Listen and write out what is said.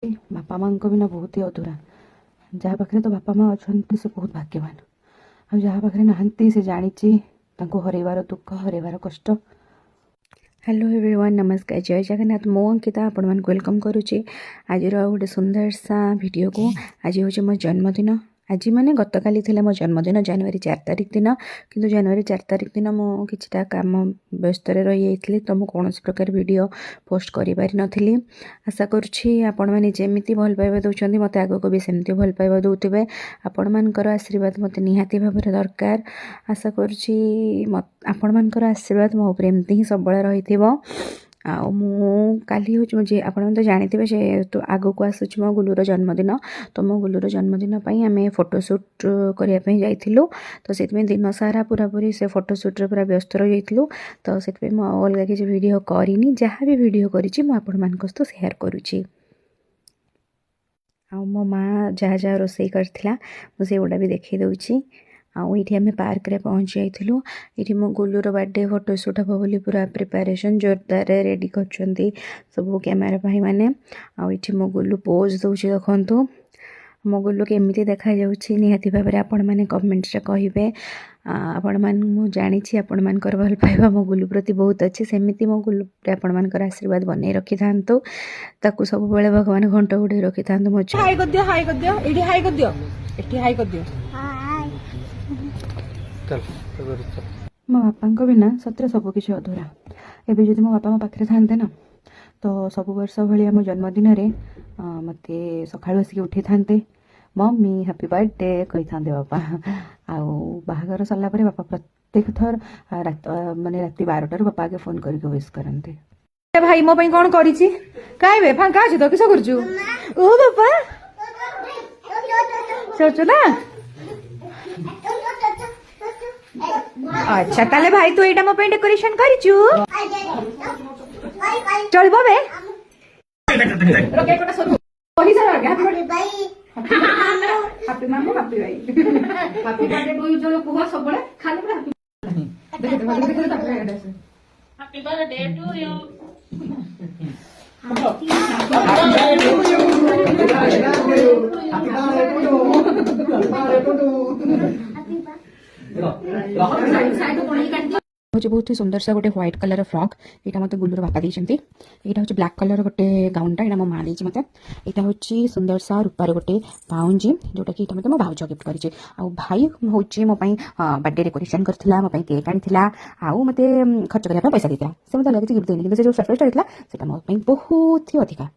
बापा माँ बिना बहुत ही अधूरा। जहाँ पाखे तो बापा माँ अच्छा से बहुत भाग्यवान। आ जहाँ पाखे नहांती से जानी हरैबार दुख हरैबार कष्ट। हेलो एवरीवन, नमस्कार, जय जगन्नाथ। मो अंकिता आपण मानक वेलकम करुच्ची आज गोटे सुंदर सा वीडियो को। आज हूँ मो जन्मदिन। आज माने गत काली थिला मो जन्मदिन जनवरी 4 तारिख दिन, किंतु जनवरी 4 तारिख दिन मो किछटा काम व्यस्त रही जाइए तो मुझे कौन प्रकार वीडियो पोस्ट कर पारि नथिली। आशा करुच्ची आपण माने जेमिति भल पाइबा दउछंती मते आगो को भी सेमति भल पाइबा दउथिबे। आपण मानकर आशीर्वाद मते निहाती भाबरे दरकार। आशा करुच्ची आपण मानकर आशीर्वाद मो उपर एमती ही सबले रहिथिबो। आउ मु काली हूँ जे आपण तो जानिथिबे से तो आगो को आसुच मो गुलूर जन्मदिन। तो मो गुलूर जन्मदिन पई आमे फोटोशूट करिया पई जाइथिलु। तो सेतमे दिन सारा पूरा पूरी से फोटोशूट रे पूरा व्यस्त रहि जाइथिलु। तो सेतमे मो अलगा कि वीडियो करिनी, जहाँ भी वीडियो करिछि मो आपण मानक सहित शेयर करूछि। आ मो माँ जहाँ जहाँ रोषे करथिला मु से गुडा भी देखै दउछि। आठ आम पार्क रे पहुँच जाइलु। ये मो गुलूर बर्थडे फोटोशूट हम बोली पूरा प्रिपेरेसन जोरदार रेडी कर सब कैमेरा भाई मैंने। आठ मो गुलू पोज दूसरी देखु। मो गुलू केमी देखा निहाती भाव में आपण मैंने कमेंट्स कहे। आपण मान जानी आपण मानकर भल पाइबा मो गुलू प्रति बहुत अच्छे। सेमती मो गुलू आपण मानकर आशीर्वाद बनै रखि थांतु। ताकू सब बेले भगवान घंट उड़े रखि थांतु। मो हाय कर दियो, हाय कर दियो, एठी हाय कर दियो, एठी हाय कर दियो। मो बापा बिना सतरे सबकि अधूरा। एवं जब मो बापा मो पाखे था ना तो सब वर्ष भाई मो जन्मदिन मत सका आसिक उठे था, मम्मी हैप्पी बर्थडे कही था बापा। आउ बाहागर सरला बापा प्रत्येक थर माने रात 12 बापा आगे फोन करके विश करते। भाई मो कौन करी कहे फांका अच्छे तो किस कर बापा सोचो ना। अच्छा ताले भाई तू एटा मो पे डेकोरेशन करिचु चलबो बे रोके कोटा सर कहि सर हैप्पी बर्थडे हैप्पी मामू हैप्पी भाई हैप्पी बर्थडे बोल जो कुहा सब बळे खाली पूरा हैप्पी बर्थडे टू यू। हूँ बहुत ही सुंदर सा गोटे व्हाइट कलर फ्रॉक। यहाँ मत गुलूर बापा देते। यहाँ हूँ ब्लैक कलर गोटे गाउनटा यहाँ मो माँ देती मत। यहाँ हूँ सुंदर सा रूपार गोटे पाउंजी जोटा कि मत मो भाउज गिफ्ट कर। भाई हूँ मो बर्थडे डेकोरेशन करथिला, मो केक आनी आउ मत खर्च करने पैसा देता। से मतलब अलग किसी गिफ्ट देनी कि जो सरप्राइज होता है मो बहुत ही अधिका।